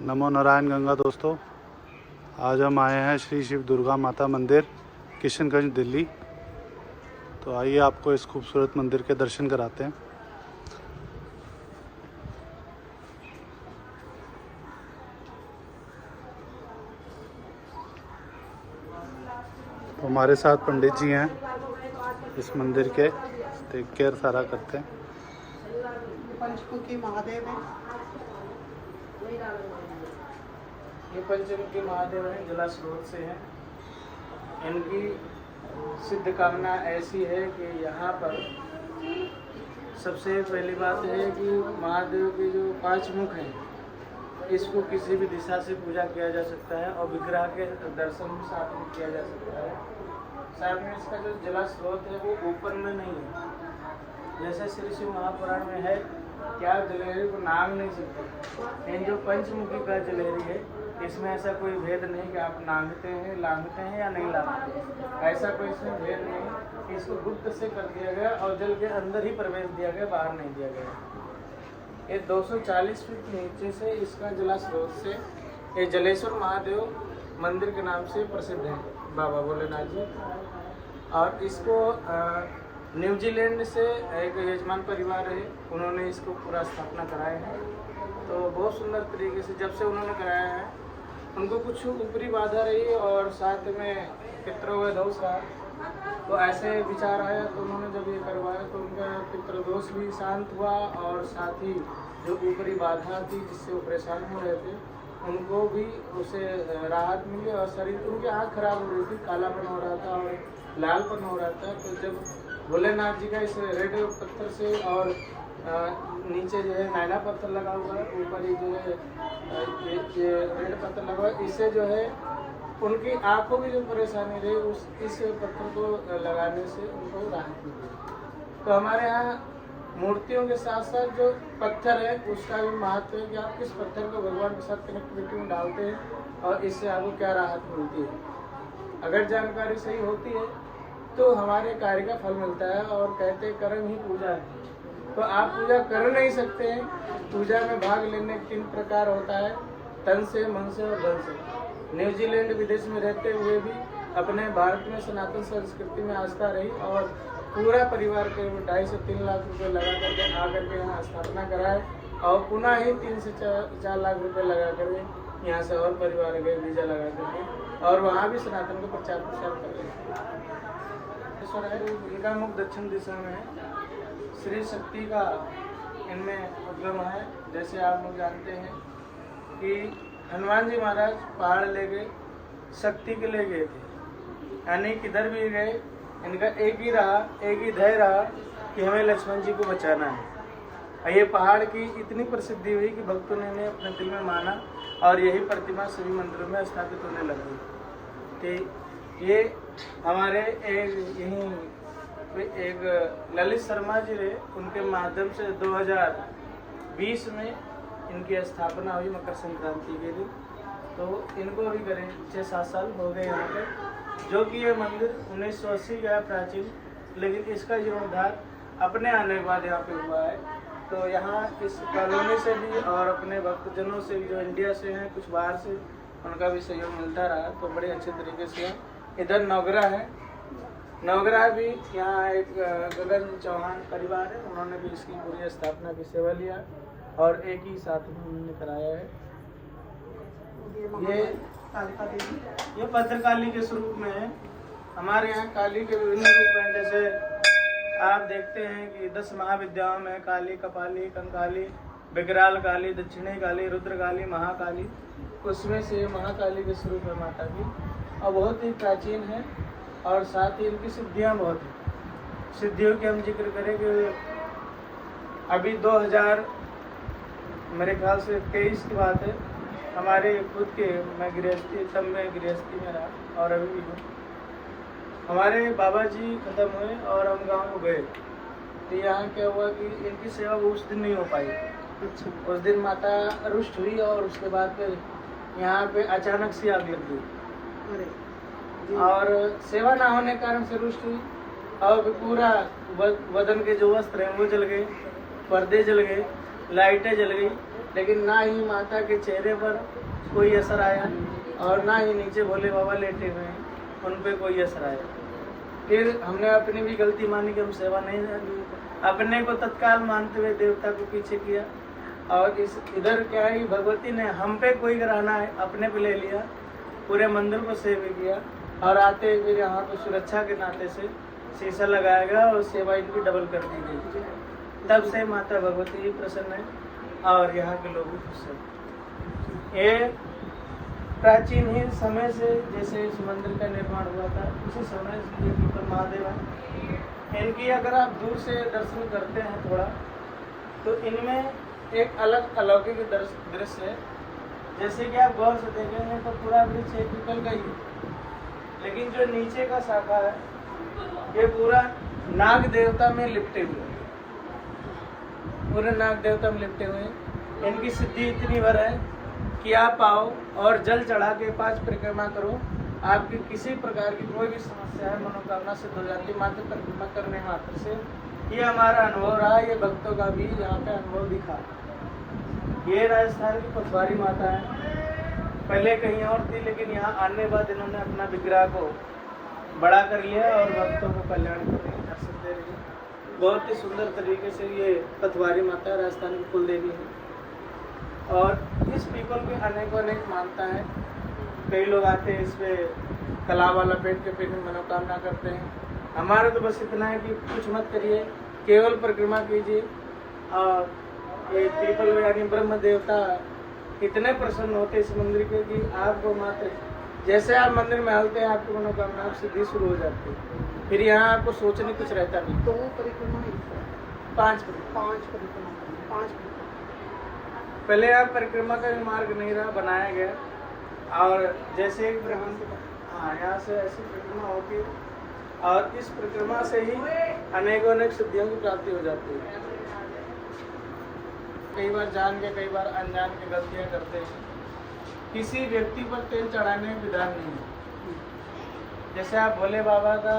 नमो नारायण गंगा दोस्तों, आज हम आए हैं श्री शिव दुर्गा माता मंदिर किशनगंज दिल्ली। तो आइए आपको इस खूबसूरत मंदिर के दर्शन कराते हैं। तो हमारे साथ पंडित जी हैं इस मंदिर के, टेक केयर सारा करते हैं। पंचमुखी महादेव है। ये पंचमुखी महादेव हैं, जला स्रोत से हैं। इनकी सिद्ध कामना ऐसी है कि यहाँ पर सबसे पहली बात है कि महादेव के जो 5 मुख हैं, इसको किसी भी दिशा से पूजा किया जा सकता है और विग्रह के दर्शन भी साथ में किया जा सकता है। साथ में इसका जो जला स्रोत है वो ऊपर में नहीं है, जैसे श्री शिव महापुराण में है कि आप जलेहरी को नाम नहीं सकते। लेकिन जो पंचमुखी का जलेहरी है, इसमें ऐसा कोई भेद नहीं कि आप नामते हैं या नहीं लाते हैं। ऐसा कोई इसमें भेद नहीं है। इसको गुप्त से कर दिया गया और जल के अंदर ही प्रवेश दिया गया, बाहर नहीं दिया गया। ये 240 फीट नीचे से इसका जला स्रोत से ये जलेश्वर महादेव मंदिर के नाम से प्रसिद्ध है, बाबा भोलेनाथ जी। और इसको न्यूजीलैंड से एक यजमान परिवार है, उन्होंने इसको पूरा स्थापना कराया है। तो बहुत सुंदर तरीके से जब से उन्होंने कराया है, उनको कुछ ऊपरी बाधा रही और साथ में पितृ दोष रहा, तो ऐसे विचार आया। तो उन्होंने जब ये करवाया तो उनका पितृदोष भी शांत हुआ और साथ ही जो ऊपरी बाधा थी जिससे वो परेशान हो रहे थे, उनको भी उसे राहत मिली। और शरीर उनकी आँख खराब हो रही थी, कालापन हो रहा था और लालपन हो रहा था। तो जब भोलेनाथ जी का इस रेड पत्थर से और नीचे जो है नैना पत्थर लगा हुआ है, ऊपर ही जो है ये रेड पत्थर लगा हुआ है, इससे जो है उनकी आंखों की जो परेशानी रही इस पत्थर को लगाने से उनको राहत मिली। तो हमारे यहाँ मूर्तियों के साथ साथ जो पत्थर है उसका भी महत्व है कि आप किस पत्थर को भगवान के साथ कनेक्टिविटी में डालते हैं और इससे आपको क्या राहत मिलती है। अगर जानकारी सही होती है तो हमारे कार्य का फल मिलता है। और कहते कर्म ही पूजा है। तो आप पूजा कर नहीं सकते हैं। पूजा में भाग लेने 3 प्रकार होता है, तन से, मन से और धन से। न्यूजीलैंड विदेश में रहते हुए भी अपने भारत में सनातन संस्कृति में आस्था रही और पूरा परिवार के 2.5 से 3 लाख रुपए लगा करके आकर के यहाँ स्थापना कराए और पुनः ही 3 से 4 लाख रुपए लगा करके यहाँ से और परिवार गए वीजा लगा करके और वहाँ भी सनातन का प्रचार प्रसार कर रहे हैं। इनका मुख दक्षिण दिशा में है। श्री शक्ति का इनमें उद्गम है। जैसे आप लोग जानते हैं कि हनुमान जी महाराज पहाड़ ले गए, शक्ति के ले गए थे, यानी किधर भी गए इनका एक ही ध्येय रहा कि हमें लक्ष्मण जी को बचाना है। और ये पहाड़ की इतनी प्रसिद्धि हुई कि भक्तों ने इन्हें अपने दिल में माना और यही प्रतिमा सभी मंदिरों में स्थापित होने लगी। कि ये हमारे एक ललित शर्मा जी रहे, उनके माध्यम से 2020 में इनकी स्थापना हुई मकर संक्रांति के दिन। तो इनको भी करें 6-7 साल हो गए यहाँ पे, जो कि ये मंदिर 1980 का है प्राचीन, लेकिन इसका जीर्णोद्धार अपने आने के बाद यहाँ पे हुआ है। तो यहाँ इस कॉलोनी से भी और अपने भक्तजनों से भी जो इंडिया से हैं, कुछ बाहर से, उनका भी सहयोग मिलता रहा। तो बड़े अच्छे तरीके से इधर नवग्रह है। नवग्रह भी यहाँ एक गगन चौहान परिवार है, उन्होंने भी इसकी पूरी स्थापना की सेवा लिया और एक ही साथ में उन्होंने कराया है। ये भद्रकाली के स्वरूप में है। हमारे यहाँ काली के विभिन्न रूप हैं। जैसे आप देखते हैं कि 10 महाविद्याओं में काली, कपाली, कंकाली, विकराल काली, दक्षिणी काली, रुद्र काली, महाकाली, उसमें से महाकाली के स्वरूप है माता की और बहुत ही प्राचीन है। और साथ ही इनकी सिद्धियाँ बहुत हैं। सिद्धियों की हम जिक्र करें कि अभी 2000 मेरे ख्याल से 23 की बात है, हमारे खुद के मैं गृहस्थी में रहा और अभी भी हूँ। हमारे बाबा जी खत्म हुए और हम गाँव को गए। तो यहाँ क्या हुआ कि इनकी सेवा उस दिन नहीं हो पाई। उस दिन माता रुष्ट हुई और उसके बाद फिर यहाँ पे अचानक सी आग लग गई और सेवा ना होने के कारण से रुष्ट हुई और पूरा बदन के जो वस्त्र हैं वो जल गए, पर्दे जल गए लाइटें जल गई, लेकिन ना ही माता के चेहरे पर कोई असर आया और ना ही नीचे भोले बाबा लेटे हुए हैं उन पे कोई असर आया। फिर हमने अपनी भी गलती मानी कि हम सेवा नहीं दी, अपने को तत्काल मानते हुए देवता को पीछे किया। और इस इधर क्या है कि भगवती ने हम पे कोई कराना है अपने पे ले लिया, पूरे मंदिर को सेवा किया और आते फिर यहाँ पर सुरक्षा के नाते से शीशा लगाया गया और सेवा इनकी डबल कर दी गई। तब से माता भगवती जी प्रसन्न है और यहाँ के लोग भी खुश हैं। ये प्राचीन ही समय से जैसे इस मंदिर का निर्माण हुआ था उसी समय से ये पीपल महादेव है। इनकी अगर आप दूर से दर्शन करते हैं थोड़ा तो इनमें एक अलग अलौकिक दृश्य है। जैसे कि आप गौर से देखेंगे तो पूरा वृक्ष एक पीपल का ही है, लेकिन जो नीचे का शाखा है ये पूरा नाग देवता में लिपटे हुए हैं, पूरे नाग देवता में लिपटे हुए हैं। इनकी सिद्धि इतनी भर है कि आप आओ और जल चढ़ा के 5 परिक्रमा करो, आपकी किसी प्रकार की कोई भी समस्या है मनोकामना सिद्ध हो जाती है मात्र परिक्रमा करने मात्र से। ये हमारा अनुभव रहा, ये भक्तों का भी यहाँ पे अनुभव दिखा। ये राजस्थान की पटवारी माता है, पहले कहीं और थी लेकिन यहाँ आने बाद इन्होंने अपना विग्रह को बड़ा कर लिया और भक्तों को कल्याण कर रही है, दर्शन दे रही है। बहुत ही सुंदर तरीके से ये पटवारी माता राजस्थान की कुल देवी है। और इस पीपल की अनेक मानता है। कई लोग आते हैं इस पे कलावा लपेट के फिर मनोकामना करते हैं। हमारा तो बस इतना है कि कुछ मत करिए, केवल परिक्रमा कीजिए। और ये पीपल यानी ब्रह्म देवता इतने प्रसन्न होते इस मंदिर के कि आपको मात्र जैसे आप मंदिर में हलते हैं आपकी मनोकामना सिद्धि शुरू हो जाती है। फिर यहाँ आपको सोचने कुछ रहता नहीं। 2 परिक्रमा 5 परिक्रमा पहले यहाँ परिक्रमा का भी मार्ग नहीं रहा, बनाया गया। और जैसे एक हाँ यहाँ से ऐसी परिक्रमा होती है और इस परिक्रमा से ही अनेक सिद्धियों की प्राप्ति हो जाती है। कई बार जान के कई बार अनजान के गलतियाँ करते हैं। किसी व्यक्ति पर तेल चढ़ाने का विधान नहीं है। जैसे आप भोले बाबा का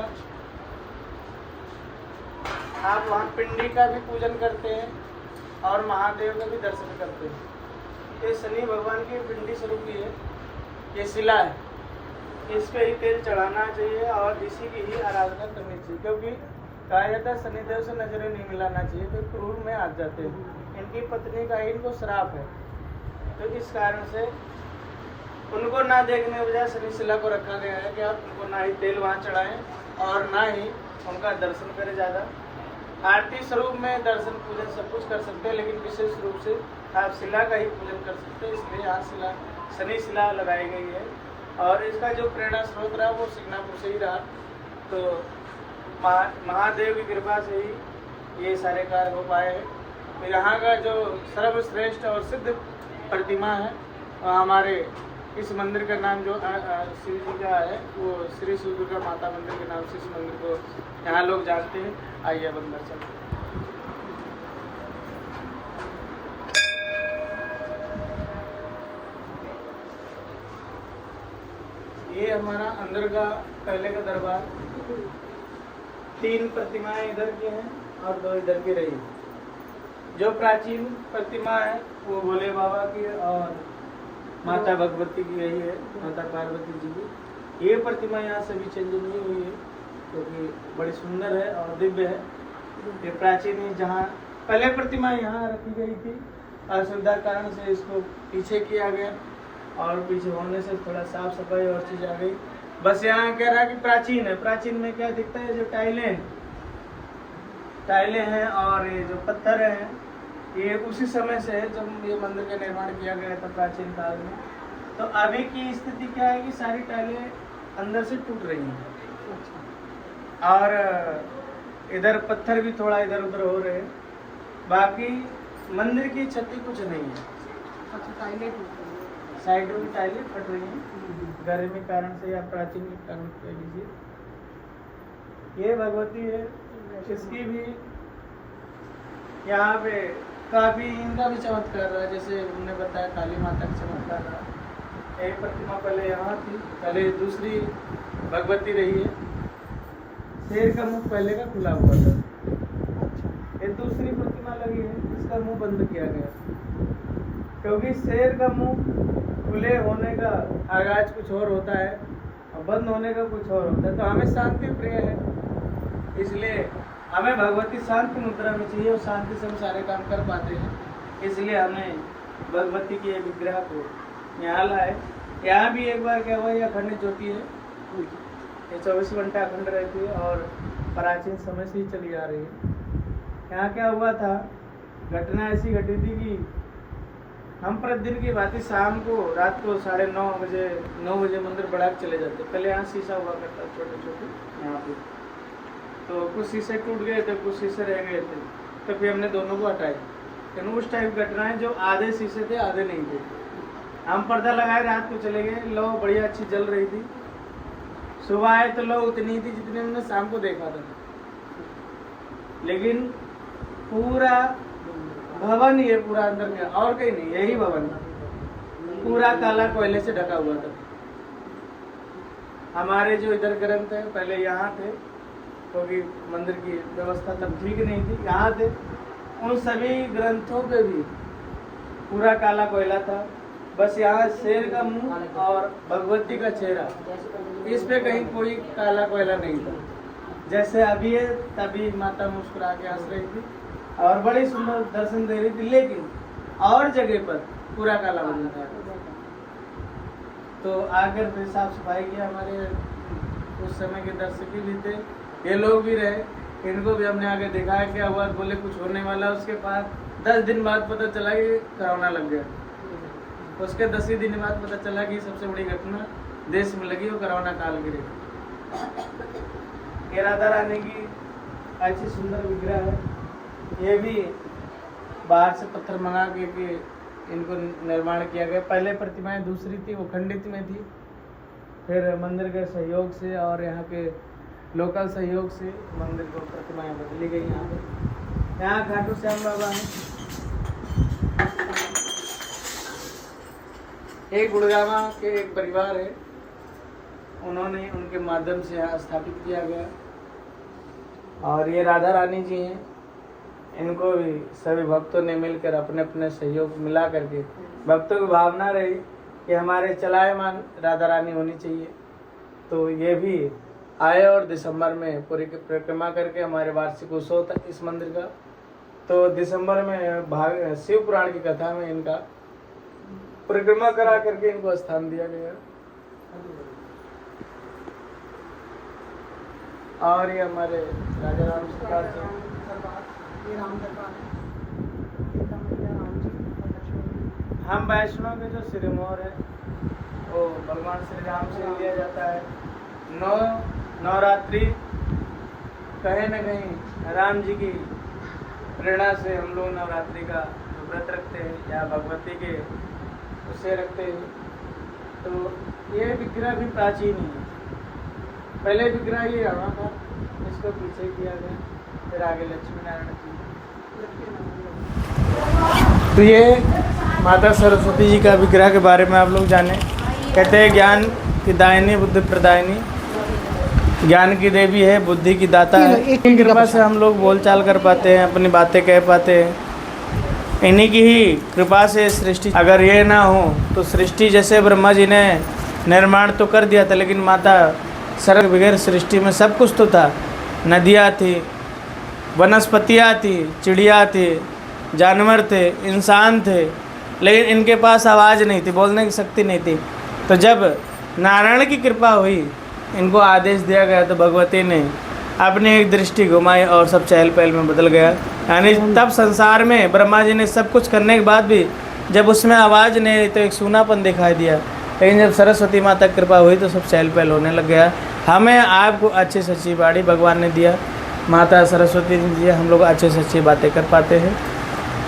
आप वहाँ पिंडी का भी पूजन करते हैं और महादेव का भी दर्शन करते हैं। ये शनि भगवान की पिंडी स्वरूप की है, ये शिला है, इस पे ही तेल चढ़ाना चाहिए और इसी की ही आराधना करनी चाहिए। क्योंकि कहा जाता है शनिदेव से नजरें नहीं मिलाना चाहिए, तो क्रूर में आ जाते हैं। इनकी पत्नी का इनको श्राप है, तो इस कारण से उनको ना देखने की बजाय शनि शिला को रखा गया है कि आप उनको ना ही तेल वहाँ चढ़ाएं और ना ही उनका दर्शन करें। ज़्यादा आरती स्वरूप में दर्शन पूजन सब कुछ कर सकते हैं, लेकिन विशेष रूप से आप शिला का ही पूजन कर सकते हैं। इसलिए यहाँ शिला शनि शिला लगाई गई है और इसका जो प्रेरणा स्रोत रहा वो सिंगनापुर से ही रहा। तो महादेव की कृपा से ही ये सारे कार्य हो पाए हैं। तो यहाँ का जो सर्वश्रेष्ठ और सिद्ध प्रतिमा है हमारे इस मंदिर का नाम जो शिव जी का है वो श्री शिव दुर्गा माता मंदिर के नाम से इस मंदिर को यहाँ लोग जानते हैं। आइए अब अंदर चलते हैं। ये हमारा अंदर का पहले का दरबार। 3 प्रतिमाएं इधर की हैं और 2 इधर की रही। जो प्राचीन प्रतिमा है वो भोले बाबा की और माता भगवती की यही है, माता पार्वती जी की। ये प्रतिमा यहाँ से भी चेंज नहीं हुई है क्योंकि बड़ी सुंदर है और दिव्य है। ये प्राचीन ही जहाँ पहले प्रतिमा यहाँ रखी गई थी, असुविधा कारण से इसको पीछे किया गया और पीछे होने से थोड़ा साफ सफाई और चीज़ आ गई। बस यहाँ कह रहा है कि प्राचीन है। प्राचीन में क्या दिखता है, जो टाइलें हैं और ये जो पत्थर हैं ये उसी समय से है जब ये मंदिर का निर्माण किया गया था प्राचीन काल में। तो अभी की स्थिति क्या है कि सारी टाइलें अंदर से टूट रही हैं और इधर पत्थर भी थोड़ा इधर उधर हो रहे हैं। बाकी मंदिर की क्षति कुछ नहीं है। अच्छा, टाइलें टूट रही हैं, साइडों की टाइलें फट रही हैं गर्मी के कारण से या प्राचीन के कारण कह लीजिए। ये भगवती है, इसकी भी यहाँ पे काफी इनका भी चमत्कार रहा। जैसे हमने बताया काली माता का चमत्कार रहा। एक प्रतिमा पहले यहाँ थी, पहले दूसरी भगवती रही है। शेर का मुख पहले का खुला हुआ था। ये दूसरी प्रतिमा प्रतिमा लगी है, इसका मुंह बंद किया गया, क्योंकि शेर का मुंह खुले होने का आगाज कुछ और होता है और बंद होने का कुछ और होता है। तो हमें शांति प्रिय है, इसलिए हमें भगवती शांति मुद्रा में चाहिए और शांति से हम सारे काम कर पाते हैं। इसलिए हमें भगवती के विग्रह को यहाँ लाए। यहाँ भी एक बार क्या हुआ, यह अखंड ज्योति है, ये 24 घंटे अखंड रहती है और प्राचीन समय से ही चली आ रही है। यहाँ क्या हुआ था, घटना ऐसी घटी थी कि हम प्रतिदिन की बात शाम को रात को 9:30 बजे मंदिर बढ़ा के चले जाते। पहले यहाँ शीशा हुआ करता छोटे छोटे यहाँ पे, तो कुछ शीशे टूट गए थे, कुछ शीशे रह गए थे, तो फिर हमने दोनों को हटाए। लेकिन उस टाइप घटनाएं जो आधे शीशे थे आधे नहीं थे, हम पर्दा लगाए रात को चले गए, लो बढ़िया अच्छी जल रही थी। सुबह आए तो लो उतनी थी जितनी हमने शाम को देखा था, लेकिन पूरा भवन ही है, पूरा अंदर में और कहीं नहीं, यही भवन पूरा काला कोयले से ढका हुआ था। हमारे जो इधर ग्रंथ है पहले यहाँ थे, क्योंकि मंदिर की व्यवस्था तब ठीक नहीं थी, यहाँ थे। उन सभी ग्रंथों पे भी पूरा काला कोयला था, बस यहाँ शेर का मुंह और भगवती का चेहरा, इस पे कहीं कोई काला कोयला नहीं था। जैसे अभी है तभी माता मुस्कुरा के हंस रही थी और बड़ी सुंदर दर्शन दे रही थी, लेकिन और जगह पर पूरा काला बना था। तो आकर फिर साफ सफाई किया, हमारे उस समय के दर्शक भी थे, ये लोग भी रहे, इनको भी हमने आगे देखा है क्या हुआ, बोले कुछ होने वाला। उसके बाद 10 दिन बाद पता चला कि कोरोना लग गया। उसके 10 ही दिन बाद पता चला कि सबसे बड़ी घटना देश में लगी, वो कोरोना काल गिरे। ये राधा रानी की अच्छी सुंदर विग्रह है, ये भी बाहर से पत्थर मंगा के इनको निर्माण किया गया। पहले प्रतिमाएं दूसरी थी, वो खंडित में थी, फिर मंदिर के सहयोग से और यहाँ के लोकल सहयोग से मंदिर को प्रतिमाएं बदली गई। यहाँ खाटू श्याम बाबा हैं, एक गुड़गावा के एक परिवार है, उन्होंने उनके माध्यम से यहाँ स्थापित किया गया। और ये राधा रानी जी हैं, इनको भी सभी भक्तों ने मिलकर अपने अपने सहयोग मिला करके, भक्तों की भावना रही कि हमारे चलायमान राधा रानी होनी चाहिए, तो ये भी आए और दिसंबर में पूरी परिक्रमा करके हमारे वार्षिक उत्सव था इस मंदिर का। तो दिसंबर में शिव पुराण की कथा में इनका परिक्रमा करा करके इनको स्थान दिया गया। और ये हमारे राजा राम सरकार जी, ये राम दरबार है, सीता मैया, राम जी और लक्ष्मण। हम वैष्णव के जो सिरमौर है वो भगवान श्री राम से लिया जाता है। नवरात्रि कहीं न कहीं राम जी की प्रेरणा से हम लोग नवरात्रि का व्रत रखते हैं या भगवती के उससे रखते हैं। तो ये विग्रह भी प्राचीन ही है, पहले विग्रह ये यहाँ था, इसको पीछे किया गया, फिर आगे लक्ष्मी नारायण जी। तो ये माता सरस्वती जी का विग्रह के बारे में आप लोग जाने। कहते हैं ज्ञान की दायिनी बुद्धि प्रदायिनी, ज्ञान की देवी है, बुद्धि की दाता है। इनकी कृपा से हम लोग बोलचाल कर पाते हैं, अपनी बातें कह पाते हैं। इन्हीं की ही कृपा से सृष्टि, अगर ये ना हो तो सृष्टि, जैसे ब्रह्मा जी ने निर्माण तो कर दिया था, लेकिन माता सरग बगैर सृष्टि में सब कुछ तो था। नदियाँ थी, वनस्पतियाँ थी, चिड़िया थी, जानवर थे, इंसान थे, लेकिन इनके पास आवाज़ नहीं थी, बोलने की शक्ति नहीं थी। तो जब नारायण की कृपा हुई, इनको आदेश दिया गया, तो भगवती ने अपनी एक दृष्टि घुमाई और सब चहल पहल में बदल गया। यानी तब संसार में ब्रह्मा जी ने सब कुछ करने के बाद भी जब उसमें आवाज़ नहीं आई तो एक सूनापन दिखाई दिया, लेकिन जब सरस्वती माता की कृपा हुई तो सब चहल पहल होने लग गया। हमें आपको अच्छी सच्ची बाड़ी भगवान ने दिया, माता सरस्वती ने दिया, हम लोग अच्छी सच्ची बातें कर पाते हैं।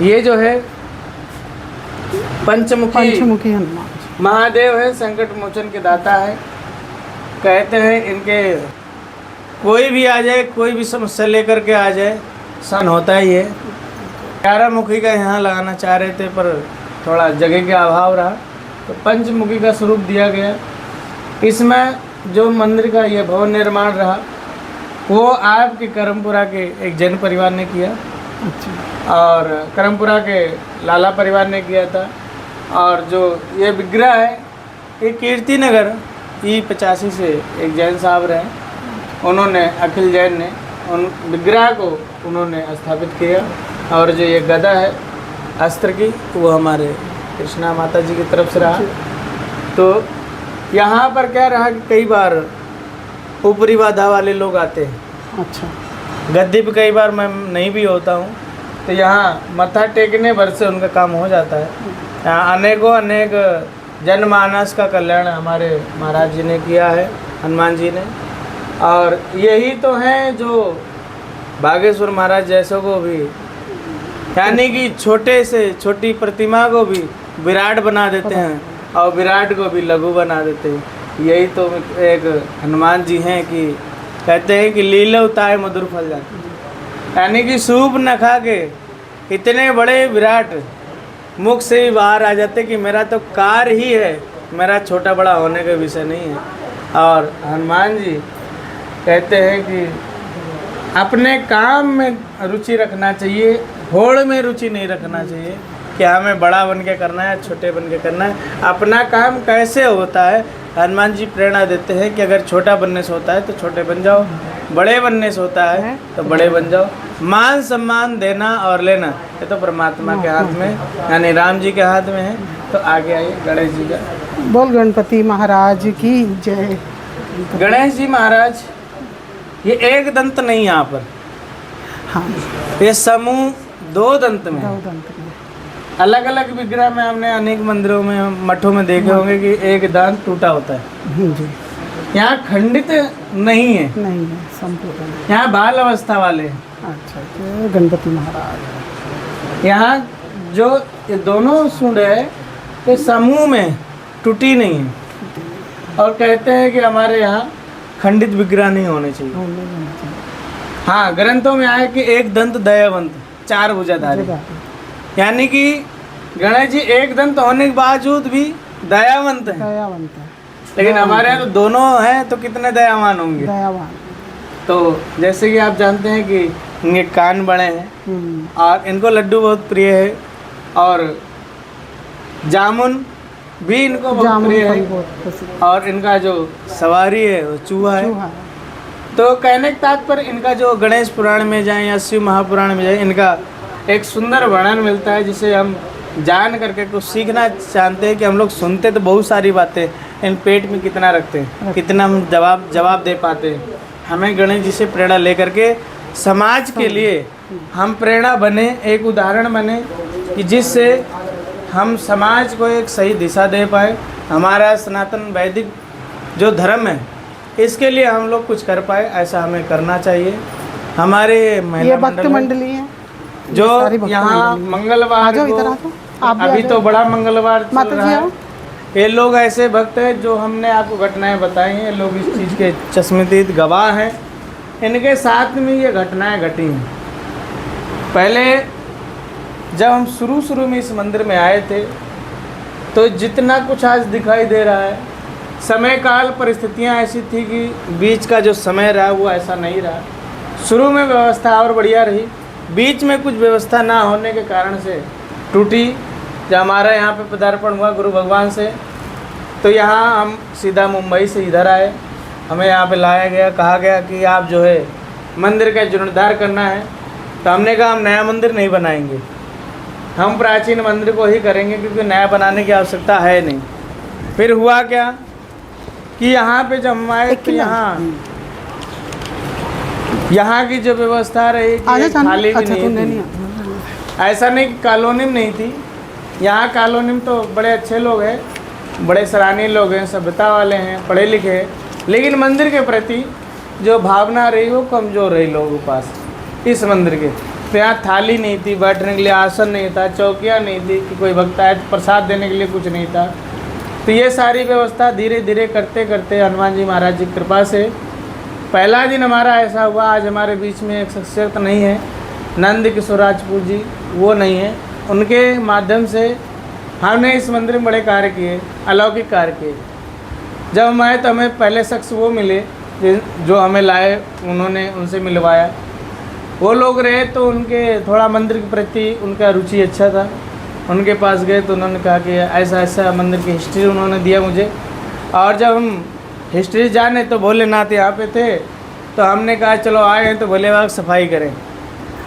ये जो है पंचमुखी हनुमान महादेव है, संकट मोचन के दाता है। कहते हैं इनके कोई भी आ जाए, कोई भी समस्या लेकर के आ जाए, सन होता ही है। 11 मुखी का यहाँ लगाना चाह रहे थे पर थोड़ा जगह का अभाव रहा, तो पंचमुखी का स्वरूप दिया गया। इसमें जो मंदिर का ये भवन निर्माण रहा वो आपके कर्मपुरा के एक जैन परिवार ने किया। अच्छा। और करमपुरा के लाला परिवार ने किया था। और जो ये विग्रह है ये कीर्ति नगर E85 से एक जैन साहब रहे, उन्होंने अखिल जैन ने उन विग्रह को उन्होंने स्थापित किया। और जो ये गदा है अस्त्र की वो हमारे कृष्णा माता जी की तरफ से रहा। तो यहाँ पर क्या रहा कि कई बार ऊपरी बाधा वाले लोग आते हैं, अच्छा, गद्दी पे कई बार मैं नहीं भी होता हूँ, तो यहाँ मत्था टेकने भर से उनका काम हो जाता है। यहाँ अनेक जनमानस का कल्याण हमारे महाराज जी ने किया है, हनुमान जी ने। और यही तो हैं जो बागेश्वर महाराज जैसों को भी, यानी कि छोटे से छोटी प्रतिमा को भी विराट बना देते हैं और विराट को भी लघु बना देते हैं। यही तो एक हनुमान जी हैं कि कहते हैं कि लीला उताए मधुर फल जाते हैं, यानी कि सूप न खा के इतने बड़े विराट मुख से भी बाहर आ जाते कि मेरा तो कार्य ही है, मेरा छोटा बड़ा होने का विषय नहीं है। और हनुमान जी कहते हैं कि अपने काम में रुचि रखना चाहिए, होड़ में रुचि नहीं रखना चाहिए कि हमें बड़ा बन के करना है, छोटे बन के करना है। अपना काम कैसे होता है, हनुमान जी प्रेरणा देते हैं कि अगर छोटा बनने से होता है तो छोटे बन जाओ, बड़े बनने से होता है तो बड़े बन जाओ। मान सम्मान देना और लेना ये तो परमात्मा के हाथ में, यानी राम जी के हाथ में है। तो आगे आइए गणेश जी का। बोल गणपति महाराज की जय। गणेश जी महाराज ये एक दंत नहीं यहाँ पर, हाँ, ये समूह दो दंत में, दो दंत में। अलग अलग विग्रह में हमने अनेक मंदिरों में मठों में देखे होंगे कि एक दांत टूटा होता है। जी, यहाँ खंडित नहीं है, नहीं है, संपूर्ण। यहाँ बाल अवस्था वाले हैं। अच्छा, जय गणपति महाराज। यहाँ जो ये दोनों सूंड है ये समूह में टूटी नहीं है। और कहते हैं कि हमारे यहाँ खंडित विग्रह नहीं होने चाहिए। हाँ, ग्रंथों में आया कि एक दंत दयावंत, चार भुजाधारी, यानी कि गणेश जी एक दंत होने के बावजूद भी दयावंत हैं। दयावंत है, लेकिन हमारे यहाँ तो दोनों हैं तो कितने दयावान होंगे। दयावान। तो जैसे कि आप जानते हैं कि इनके कान बड़े हैं और इनको लड्डू बहुत प्रिय है, और जामुन भी इनको बहुत प्रिय है, और इनका जो सवारी है वो चूहा है। तो कहने के तात्पर्य इनका जो गणेश पुराण में जाए या शिव महापुराण में जाए, इनका एक सुंदर वर्णन मिलता है जिसे हम जान करके कुछ सीखना चाहते हैं। कि हम लोग सुनते तो बहुत सारी बातें, इन पेट में कितना रखते हैं, कितना हम जवाब दे पाते हैं। हमें गणेश जी से प्रेरणा लेकर के समाज के लिए हम प्रेरणा बने, एक उदाहरण बने कि जिससे हम समाज को एक सही दिशा दे पाए। हमारा सनातन वैदिक जो धर्म है इसके लिए हम लोग कुछ कर पाए, ऐसा हमें करना चाहिए। हमारे ये भक्त मंडली है जो यहाँ मंगलवार को, अभी तो बड़ा मंगलवार चल रहा है, ये लोग ऐसे भक्त हैं जो हमने आपको घटनाएं बताई हैं, लोग इस चीज़ के चश्मदीद गवाह हैं। इनके साथ में ये घटनाएं घटी हैं। पहले जब हम शुरू में इस मंदिर में आए थे तो जितना कुछ आज दिखाई दे रहा है, समय काल परिस्थितियां ऐसी थी कि बीच का जो समय रहा वो ऐसा नहीं रहा। शुरू में व्यवस्था और बढ़िया रही, बीच में कुछ व्यवस्था ना होने के कारण से टूटी। जब हमारा यहाँ पे पदार्पण हुआ गुरु भगवान से, तो यहाँ हम सीधा मुंबई से इधर आए, हमें यहाँ पे लाया गया, कहा गया कि आप जो है मंदिर का जीर्णोद्धार करना है। तो हमने कहा हम नया मंदिर नहीं बनाएंगे, हम प्राचीन मंदिर को ही करेंगे, क्योंकि नया बनाने की आवश्यकता है नहीं। फिर हुआ क्या कि यहाँ पे जब हम आए तो यहाँ की जो व्यवस्था रही कि खाली भी नहीं थी। ऐसा नहीं कि कॉलोनी में नहीं थी, यहाँ कॉलोनी में तो बड़े अच्छे लोग हैं, बड़े सराहनीय लोग हैं, सभ्यता वाले हैं, पढ़े लिखे हैं, लेकिन मंदिर के प्रति जो भावना रही वो कमज़ोर रही लोगों के पास इस मंदिर के। तो यहाँ थाली नहीं थी, बैठने के लिए आसन नहीं था, चौकियाँ नहीं थी कि कोई भक्त आए तो प्रसाद देने के लिए कुछ नहीं था। तो ये सारी व्यवस्था धीरे धीरे करते करते हनुमान जी महाराज जी की कृपा से पहला दिन हमारा ऐसा हुआ। आज हमारे बीच में एक शख्सियत नहीं है, नंद किशोर राजपूत जी, वो नहीं है। उनके माध्यम से हमने इस मंदिर में बड़े कार्य किए, अलौकिक कार्य किए। जब हम आए तो हमें पहले शख्स वो मिले जो हमें लाए, उन्होंने उनसे मिलवाया। वो लोग रहे तो उनके थोड़ा मंदिर के प्रति उनका रुचि अच्छा था। उनके पास गए तो उन्होंने कहा कि ऐसा ऐसा मंदिर की हिस्ट्री उन्होंने दिया मुझे। और जब हम हिस्ट्री जाने तो भोलेनाथ यहाँ पे थे, तो हमने कहा चलो आए हैं तो भोले बाबा सफाई करें।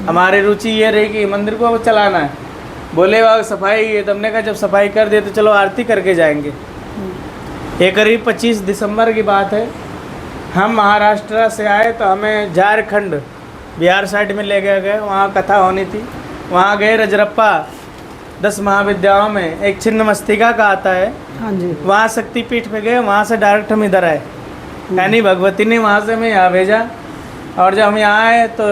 हमारी रुचि ये रही कि मंदिर को चलाना है, भोले बाबा सफाई है। तो हमने कहा जब सफाई कर दिए तो चलो आरती करके जाएंगे। ये करीब 25 दिसंबर की बात है। हम महाराष्ट्र से आए तो हमें झारखंड बिहार साइड में ले गए, वहाँ कथा होनी थी। वहाँ गए रजरप्पा 10 महाविद्यालयों में एक छिन्नमस्तिका का आता है, हाँ जी। वहाँ शक्तिपीठ पे गए। वहाँ से डायरेक्ट हम इधर आए, यानी भगवती ने वहाँ से हमें यहाँ भेजा। और जब हम यहाँ आए तो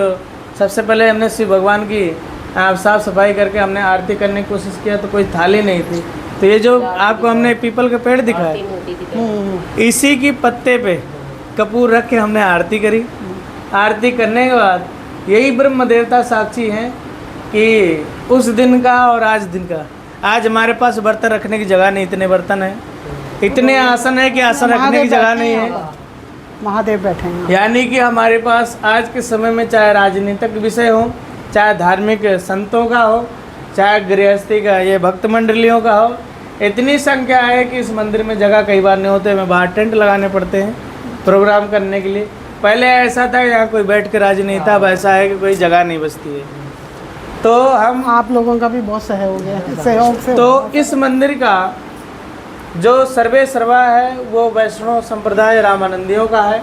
सबसे पहले हमने शिव भगवान की साफ़ सफाई करके हमने आरती करने की कोशिश किया, तो कोई थाली नहीं थी। तो ये जो आपको हमने पीपल के पेड़ दिखाया, इसी की पत्ते पे कपूर रख के हमने आरती करी। आरती करने के बाद यही ब्रह्म देवता साक्षी हैं कि उस दिन का और आज दिन का, आज हमारे पास बर्तन रखने की जगह नहीं, इतने बर्तन हैं, इतने आसन है कि आसन रखने की जगह नहीं है। महादेव बैठे हैं। यानी कि हमारे पास आज के समय में चाहे राजनीतिक विषय हो, चाहे धार्मिक संतों का हो, चाहे गृहस्थी का, ये भक्त मंडलियों का हो, इतनी संख्या है कि इस मंदिर में जगह कई बार नहीं होते। हमें बाहर टेंट लगाने पड़ते हैं प्रोग्राम करने के लिए। पहले ऐसा था यहाँ कोई बैठ के राजनेता, अब ऐसा है कि कोई जगह नहीं बचती है। तो हम आप लोगों का भी बहुत सहयोग है, सहयोग से। तो इस मंदिर का जो सर्वे सर्वा है वो वैष्णव संप्रदाय रामानंदियों का है,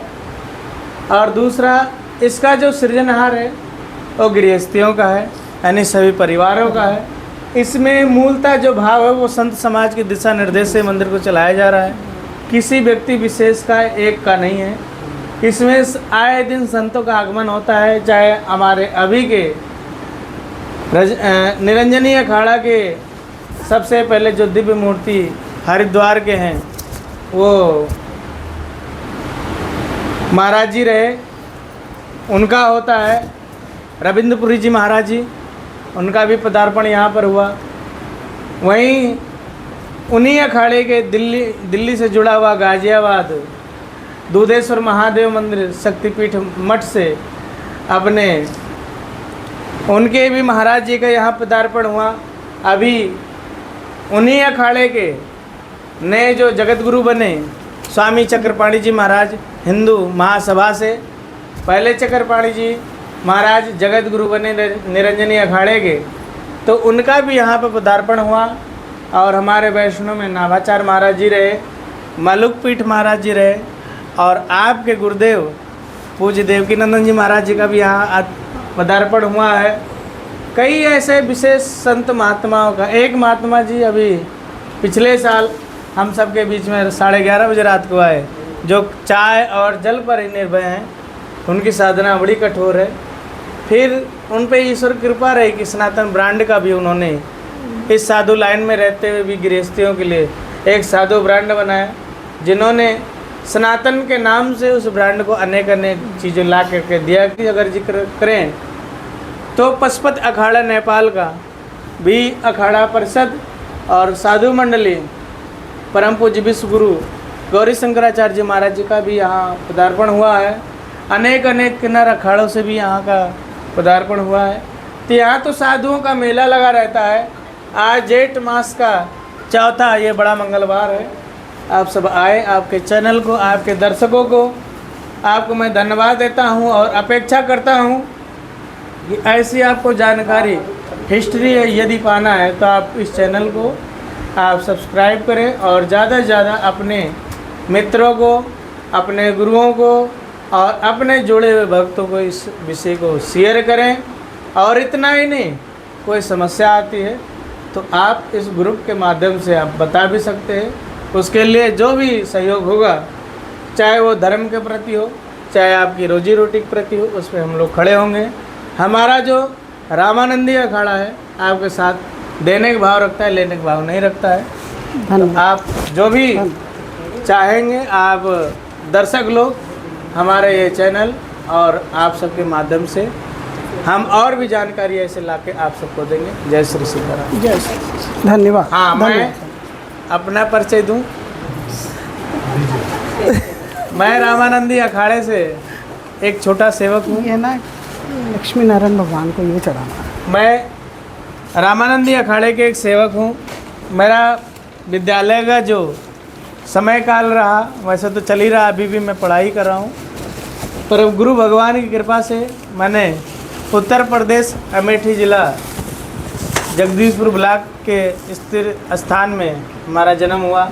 और दूसरा इसका जो सृजनहार है वो गृहस्थियों का है, यानी सभी परिवारों का है। इसमें मूलतः जो भाव है वो संत समाज के दिशा निर्देश से मंदिर को चलाया जा रहा है, किसी व्यक्ति विशेष का एक का नहीं है। इसमें आए दिन संतों का आगमन होता है, चाहे हमारे अभी के निरंजनी अखाड़ा के सबसे पहले जो दिव्य मूर्ति हरिद्वार के हैं वो महाराज जी रहे, उनका होता है। रविंद्रपुरी जी महाराज जी, उनका भी पदार्पण यहाँ पर हुआ। वहीं उन्हीं अखाड़े के दिल्ली से जुड़ा हुआ गाजियाबाद दूधेश्वर महादेव मंदिर शक्तिपीठ मठ से अपने उनके भी महाराज जी का यहाँ पदार्पण हुआ। अभी उन्हीं अखाड़े के नए जो जगत गुरु बने स्वामी चक्रपाणी जी महाराज हिंदू महासभा से, पहले चक्रपाणी जी महाराज जगत गुरु बने निरंजनी अखाड़े के, तो उनका भी यहाँ पर पदार्पण हुआ। और हमारे वैष्णव में नाभाचार महाराज जी रहे, मलुक पीठ महाराज जी रहे, और आपके गुरुदेव पूज्य देवकीनंदन जी महाराज जी का भी यहाँ पदार्पण हुआ है। कई ऐसे विशेष संत महात्माओं का, एक महात्मा जी अभी पिछले साल हम सब के बीच में 11:30 बजे रात को आए, जो चाय और जल पर ही निर्भय हैं। उनकी साधना बड़ी कठोर है। फिर उन पे ईश्वर कृपा रही कि सनातन ब्रांड का भी उन्होंने इस साधु लाइन में रहते हुए भी गृहस्थियों के लिए एक साधु ब्रांड बनाया, जिन्होंने सनातन के नाम से उस ब्रांड को अनेक चीज़ें ला करके दिया। कि अगर जिक्र करें तो पशुपत अखाड़ा नेपाल का भी अखाड़ा परिषद और साधु मंडली परम पूज्य विश्व गुरु गौरी शंकराचार्य जी महाराज जी का भी यहाँ पदार्पण हुआ है। अनेक किन्नर अखाड़ों से भी यहाँ का पदार्पण हुआ है। तो यहाँ तो साधुओं का मेला लगा रहता है। आज जेठ मास का चौथा ये बड़ा मंगलवार है। आप सब आए, आपके चैनल को, आपके दर्शकों को आपको मैं धन्यवाद देता हूँ और अपेक्षा करता हूँ कि ऐसी आपको जानकारी हिस्ट्री यदि पाना है तो आप इस चैनल को आप सब्सक्राइब करें और ज़्यादा से ज़्यादा अपने मित्रों को, अपने गुरुओं को और अपने जुड़े हुए भक्तों को इस विषय को शेयर करें। और इतना ही नहीं, कोई समस्या आती है तो आप इस ग्रुप के माध्यम से आप बता भी सकते हैं। उसके लिए जो भी सहयोग होगा, चाहे वो धर्म के प्रति हो, चाहे आपकी रोजी रोटी के प्रति हो, उस पर हम लोग खड़े होंगे। हमारा जो रामानंदी अखाड़ा है आपके साथ देने का भाव रखता है, लेने का भाव नहीं रखता है। तो आप जो भी चाहेंगे, आप दर्शक लोग हमारे ये चैनल और आप सबके माध्यम से हम और भी जानकारी ऐसे लाके आप सबको देंगे। जय श्री सीताराम। जय श्री, धन्यवाद। हाँ, मैं अपना परिचय दूं। मैं रामानंदी अखाड़े से एक छोटा सेवक हूँ। ये ना लक्ष्मी नारायण भगवान को ये चढ़ाना है। मैं रामानंदी अखाड़े के एक सेवक हूँ। मेरा विद्यालय का जो समय काल रहा वैसे तो चल ही रहा, अभी भी मैं पढ़ाई कर रहा हूँ, पर गुरु भगवान की कृपा से मैंने उत्तर प्रदेश अमेठी जिला जगदीशपुर ब्लॉक के स्थिर स्थान में हमारा जन्म हुआ।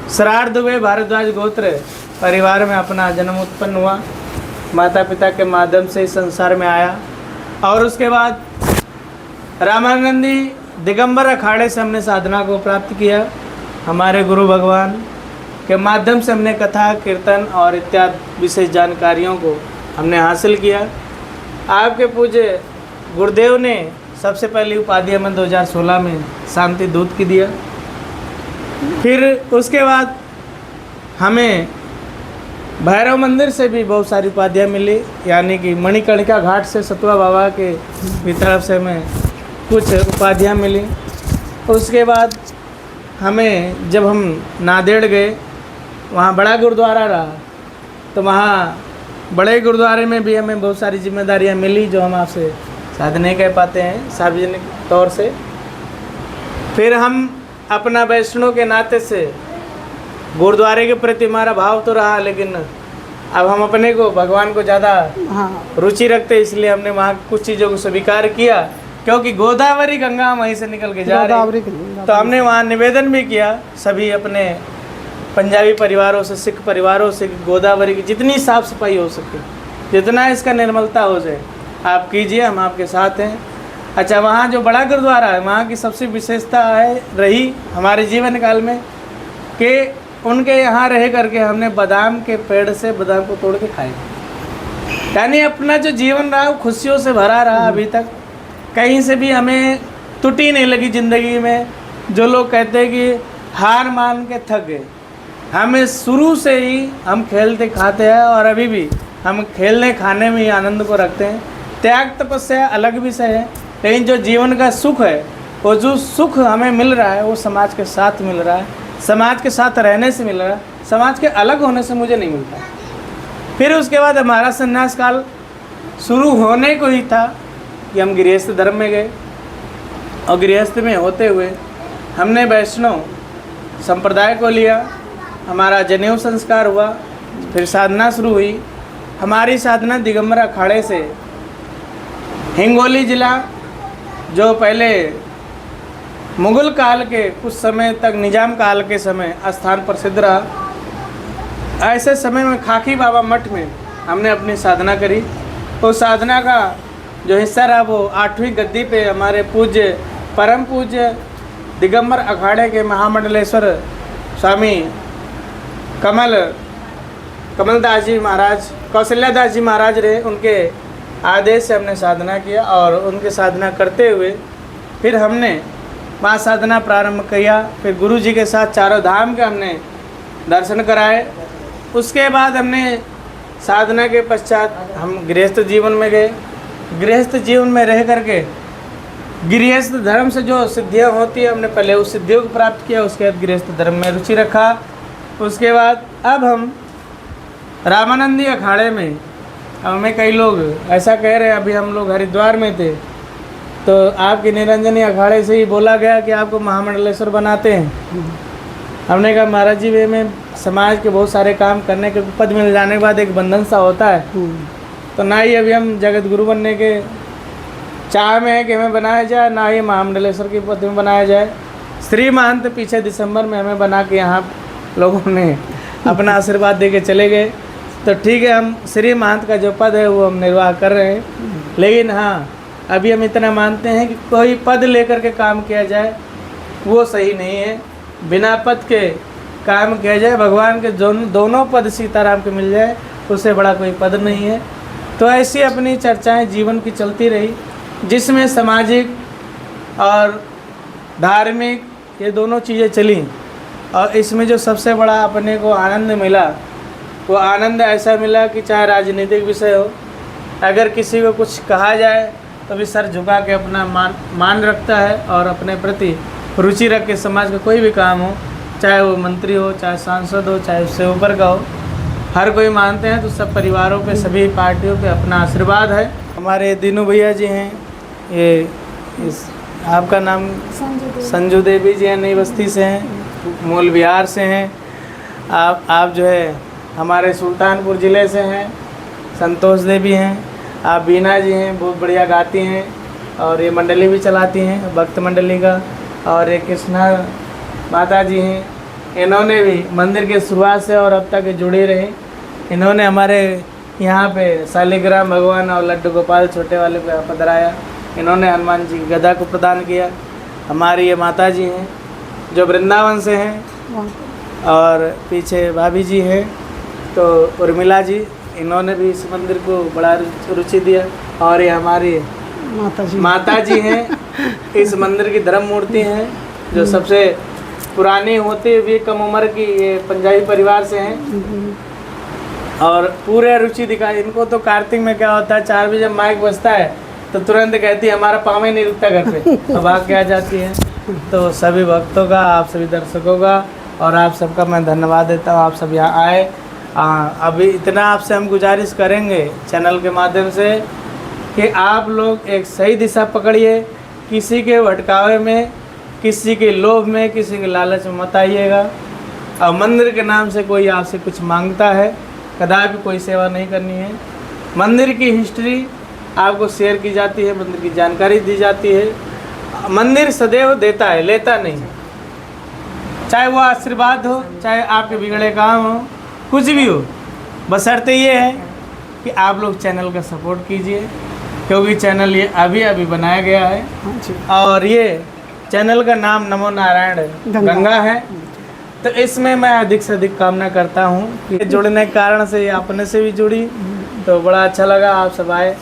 सरार दुबे भारद्वाज गोत्र परिवार में अपना जन्म उत्पन्न हुआ। माता पिता के माध्यम से इस संसार में आया और उसके बाद रामानंदी दिगंबर अखाड़े से हमने साधना को प्राप्त किया। हमारे गुरु भगवान के माध्यम से हमने कथा कीर्तन और इत्यादि विशेष जानकारियों को हमने हासिल किया। आपके पूज्य गुरुदेव ने सबसे पहली उपाधि हमें 2016 में शांति दूत की दिया। फिर उसके बाद हमें भैरव मंदिर से भी बहुत सारी उपाधियाँ मिली, यानी कि मणिकर्णिका घाट से सतुआ बाबा के की तरफ से हमें कुछ उपाधियाँ मिली। उसके बाद हमें जब हम नांदेड़ गए, वहाँ बड़ा गुरुद्वारा रहा, तो वहाँ बड़े गुरुद्वारे में भी हमें बहुत सारी जिम्मेदारियाँ मिली जो हम आपसे शायद नहीं कह पाते हैं सार्वजनिक तौर से। फिर हम अपना वैष्णव के नाते से गुरुद्वारे के प्रति हमारा भाव तो रहा, लेकिन अब हम अपने को भगवान को ज़्यादा रुचि रखते, इसलिए हमने वहाँ कुछ चीज़ों को स्वीकार किया, क्योंकि गोदावरी गंगा वहीं से निकल के जा रही। तो हमने वहाँ निवेदन भी किया सभी अपने पंजाबी परिवारों से, सिख परिवारों से, गोदावरी की जितनी साफ़ सफाई हो सके, जितना इसका निर्मलता हो जाए आप कीजिए, हम आपके साथ हैं। अच्छा, वहाँ जो बड़ा गुरुद्वारा है, वहाँ की सबसे विशेषता है रही हमारे जीवन काल में कि उनके यहाँ रह करके हमने बादाम के पेड़ से बादाम को तोड़ के खाए, यानी अपना जो जीवन रहा वो खुशियों से भरा रहा। अभी तक कहीं से भी हमें त्रुटि नहीं लगी ज़िंदगी में। जो लोग कहते हैं कि हार मान के थक गए, हमें शुरू से ही हम खेलते खाते हैं और अभी भी हम खेलने खाने में ही आनंद को रखते हैं। त्याग तपस्या अलग विषय है, लेकिन जो जीवन का सुख है, वो जो सुख हमें मिल रहा है वो समाज के साथ मिल रहा है, समाज के साथ रहने से मिल रहा है, समाज के अलग होने से मुझे नहीं मिलता। फिर उसके बाद हमारा संन्यास काल शुरू होने को ही था कि हम गृहस्थ धर्म में गए और गृहस्थ में होते हुए हमने वैष्णव संप्रदाय को लिया। हमारा जनेऊ संस्कार हुआ, फिर साधना शुरू हुई। हमारी साधना दिगंबर अखाड़े से हिंगोली जिला, जो पहले मुग़ल काल के कुछ समय तक, निजाम काल के समय स्थान प्रसिद्ध रहा, ऐसे समय में खाकी बाबा मठ में हमने अपनी साधना करी। उस साधना का जो हिस्सा रहा वो 8वीं गद्दी पे हमारे पूज्य परम पूज्य दिगंबर अखाड़े के महामंडलेश्वर स्वामी कमलदास जी महाराज, कौशल्यादास जी महाराज रहे, उनके आदेश से हमने साधना किया और उनके साधना करते हुए फिर हमने वहाँ साधना प्रारंभ किया। फिर गुरु जी के साथ चारों धाम के हमने दर्शन कराए। उसके बाद हमने साधना के पश्चात हम गृहस्थ जीवन में गए। गृहस्थ जीवन में रह करके गृहस्थ धर्म से जो सिद्धियाँ होती है, हमने पहले उस सिद्धियों को प्राप्त किया। उसके बाद गृहस्थ धर्म में रुचि रखा। उसके बाद अब हम रामानंदी अखाड़े में, अब हमें कई लोग ऐसा कह रहे हैं, अभी हम लोग हरिद्वार में थे तो आपके निरंजनी अखाड़े से ही बोला गया कि आपको महामंडलेश्वर बनाते हैं। हमने कहा महाराज जी, वे में समाज के बहुत सारे काम करने के पद मिल जाने के बाद एक बंधन सा होता है, तो ना ही अभी हम जगत गुरु बनने के चाह में है कि हमें बनाया जाए, ना ही महामंडलेश्वर के पद में बनाया जाए। श्री महंत पीछे दिसंबर में हमें बना के यहाँ लोगों ने अपना आशीर्वाद दे के चले गए। तो ठीक है, हम श्री महंत का जो पद है वो हम निर्वाह कर रहे हैं, लेकिन हाँ अभी हम इतना मानते हैं कि कोई पद लेकर के काम किया जाए वो सही नहीं है। बिना पद के काम किया जाए, भगवान के दोनों पद सीताराम के मिल जाए, उससे बड़ा कोई पद नहीं है। तो ऐसी अपनी चर्चाएं जीवन की चलती रही, जिसमें सामाजिक और धार्मिक ये दोनों चीज़ें चली। और इसमें जो सबसे बड़ा अपने को आनंद मिला, वो आनंद ऐसा मिला कि चाहे राजनीतिक विषय हो, अगर किसी को कुछ कहा जाए तो भी सर झुका के अपना मान रखता है और अपने प्रति रुचि रख के समाज का कोई भी काम हो, चाहे वो मंत्री हो, चाहे सांसद हो, चाहे उससे ऊपर का हो, हर कोई मानते हैं, तो सब परिवारों पे, सभी पार्टियों पे अपना आशीर्वाद है। हमारे दीनू भैया जी हैं, ये आपका नाम संजू देवी जी हैं, नई बस्ती से हैं, मूल बिहार से हैं। आप जो है हमारे सुल्तानपुर ज़िले से हैं, संतोष देवी हैं। आप बीना जी हैं, बहुत बढ़िया गाती हैं और ये मंडली भी चलाती हैं, भक्त मंडली का। और ये कृष्णा माता जी हैं, इन्होंने भी मंदिर के शुरुआत से और अब तक जुड़े रहे। इन्होंने हमारे यहाँ पे शालिग्राम भगवान और लड्डू गोपाल छोटे वाले पे पधराया। इन्होंने हनुमान जी की गदा को प्रदान किया। हमारी ये माता जी हैं जो वृंदावन से हैं, और पीछे भाभी जी हैं तो उर्मिला जी, इन्होंने भी इस मंदिर को बड़ा रुचि दिया। और ये हमारी माता जी हैं, इस मंदिर की धर्म मूर्ति हैं, जो सबसे पुरानी होती हुई कम उम्र की, ये पंजाबी परिवार से हैं और पूरे रुचि दिखाई। इनको तो कार्तिक में क्या होता है, 4 बजे जब माइक बजता है तो तुरंत कहती है हमारा पाँव ही नहीं रुकता घर पे, अब आके आ जाती है। तो सभी भक्तों का, आप सभी दर्शकों का और आप सबका मैं धन्यवाद देता हूँ, आप सब यहाँ आए। अभी इतना आपसे हम गुजारिश करेंगे चैनल के माध्यम से कि आप लोग एक सही दिशा पकड़िए, किसी के भटकावे में, किसी के लोभ में, किसी के लालच में मत आइएगा। और मंदिर के नाम से कोई आपसे कुछ मांगता है, कदापि कोई सेवा नहीं करनी है। मंदिर की हिस्ट्री आपको शेयर की जाती है, मंदिर की जानकारी दी जाती है। मंदिर सदैव देता है, लेता नहीं है। चाहे वो आशीर्वाद हो, चाहे आपके बिगड़े काम हो, कुछ भी हो, बशर्ते ये है कि आप लोग चैनल का सपोर्ट कीजिए, क्योंकि चैनल ये अभी अभी बनाया गया है। और ये चैनल का नाम नमो नारायण गंगा है। तो इसमें मैं अधिक से अधिक कामना करता हूँ कि जुड़ने के कारण से ये अपने से भी जुड़ी, तो बड़ा अच्छा लगा। आप सब आए,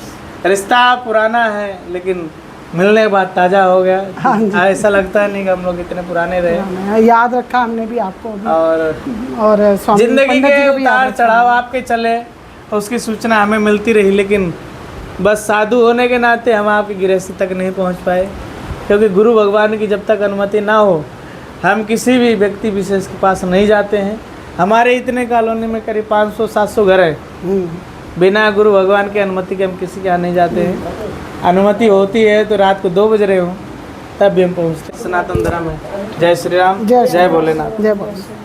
रिश्ता पुराना है लेकिन मिलने के बाद ताज़ा हो गया। हाँ, ऐसा लगता है नहीं कि हम लोग इतने पुराने रहे। याद रखा हमने भी आपको अभी। और स्वामी जिंदगी पंडित जी के को भी याद उतार रखा। चढ़ाव आपके चले, उसकी सूचना हमें मिलती रही, लेकिन बस साधु होने के नाते हम आपकी गृहस्थी तक नहीं पहुंच पाए, क्योंकि गुरु भगवान की जब तक अनुमति ना हो हम किसी भी व्यक्ति विशेष के पास नहीं जाते हैं। हमारे इतने कॉलोनी में करीब 500-700 घर है, बिना गुरु भगवान की अनुमति के हम किसी के यहाँ नहीं जाते हैं। अनुमति होती है तो रात को 2 बज रहे हो तब भी हम पहुँचते। सनातन धर्म है। जय श्री राम, जय भोलेनाथ। जय भोलेनाथ।